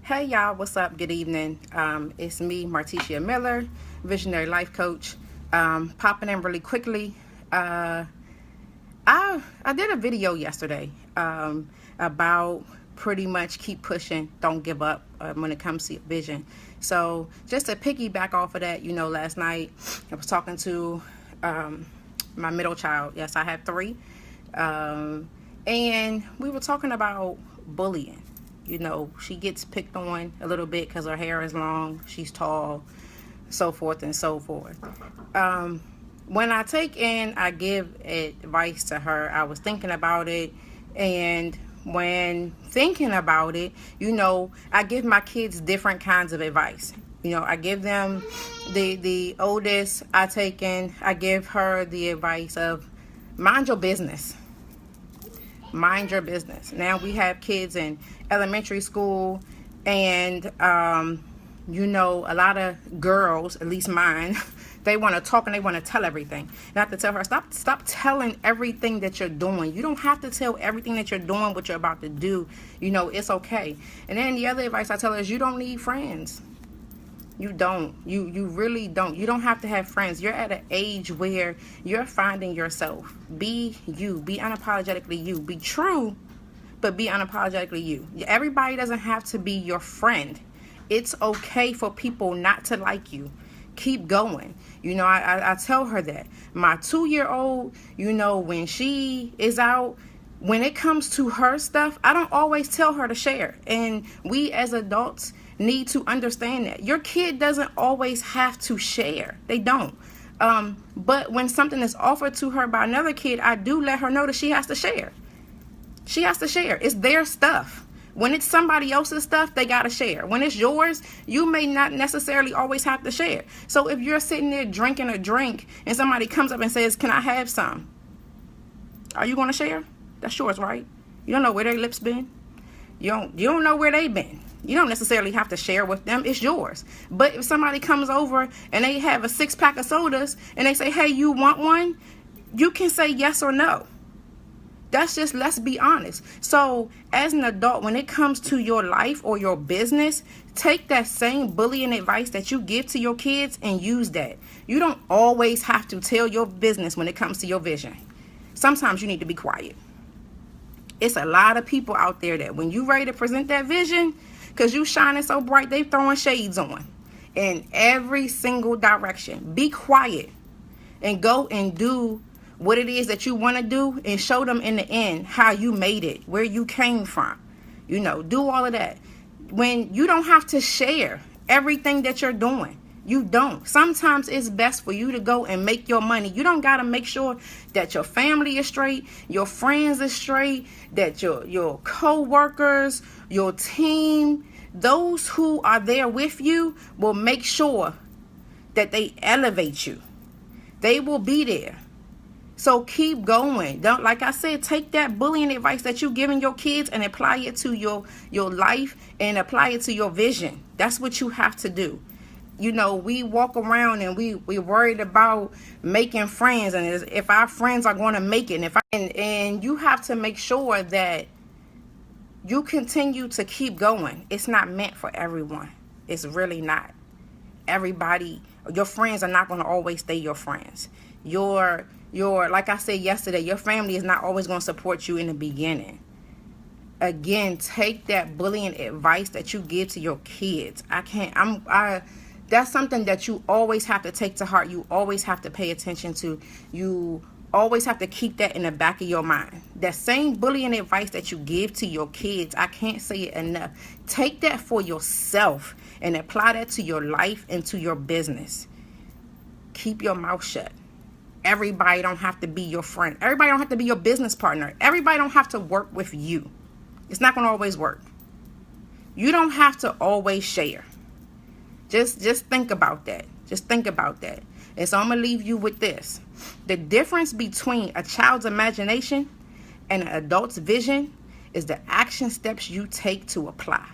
Hey y'all, what's up? Good evening. It's me, Marticia Miller, Visionary Life Coach. Popping in really quickly. I did a video yesterday about pretty much keep pushing, don't give up when it comes to your vision. So just to piggyback off of that, last night I was talking to my middle child. Yes, I have three. And we were talking about bullying. She gets picked on a little bit because her hair is long, she's tall, so forth and so forth. When I give advice to her, I was thinking about it, and when thinking about it, I give my kids different kinds of advice. I give them the oldest, I give her the advice of mind your business. Mind your business. Now we have kids in elementary school, and a lot of girls, at least mine, they want to talk and they want to tell everything. And I have to tell her, stop telling everything that you're doing. You don't have to tell everything that you're doing, what you're about to do. It's okay. And then the other advice I tell her is you don't need friends. You don't. You really don't. You don't have to have friends. You're at an age where you're finding yourself. Be you. Be unapologetically you. Be true, but be unapologetically you. Everybody doesn't have to be your friend. It's okay for people not to like you. Keep going. I tell her that. My 2-year-old, when she is out, when it comes to her stuff, I don't always tell her to share. And we as adults need to understand that your kid doesn't always have to share. They don't. But when something is offered to her by another kid, I do let her know that she has to share. She has to share. It's their stuff. When it's somebody else's stuff, they got to share. When it's yours, you may not necessarily always have to share. So if you're sitting there drinking a drink and somebody comes up and says, "Can I have some?" Are you going to share? That's yours, right? You don't know where their lips been. You don't know where they been. You don't necessarily have to share with them. It's yours. But if somebody comes over and they have a 6-pack of sodas and they say, "Hey, you want one?" You can say yes or no. Let's be honest. So as an adult, when it comes to your life or your business, take that same bullying advice that you give to your kids and use that. You don't always have to tell your business when it comes to your vision. Sometimes you need to be quiet. It's a lot of people out there that when you ready to present that vision, because you shining so bright, they throwing shades on in every single direction. Be quiet and go and do what it is that you want to do, and show them in the end how you made it, where you came from. Do all of that. When you don't have to share everything that you're doing. You don't. Sometimes it's best for you to go and make your money. You don't got to make sure that your family is straight, your friends is straight, that your co-workers, your team, those who are there with you will make sure that they elevate you. They will be there. So keep going. Don't, like I said, take that bullying advice that you're giving your kids and apply it to your life and apply it to your vision. That's what you have to do. We walk around and we're worried about making friends, and if our friends are going to make it, and you have to make sure that you continue to keep going. It's not meant for everyone. It's really not. Everybody, your friends are not going to always stay your friends. Your like I said yesterday, your family is not always going to support you in the beginning. Again, take that bullying advice that you give to your kids. That's something that you always have to take to heart. You always have to pay attention to. You always have to keep that in the back of your mind. That same bullying advice that you give to your kids, I can't say it enough. Take that for yourself and apply that to your life and to your business. Keep your mouth shut. Everybody don't have to be your friend. Everybody don't have to be your business partner. Everybody don't have to work with you. It's not going to always work. You don't have to always share. Just think about that. Just think about that. And so I'm going to leave you with this. The difference between a child's imagination and an adult's vision is the action steps you take to apply.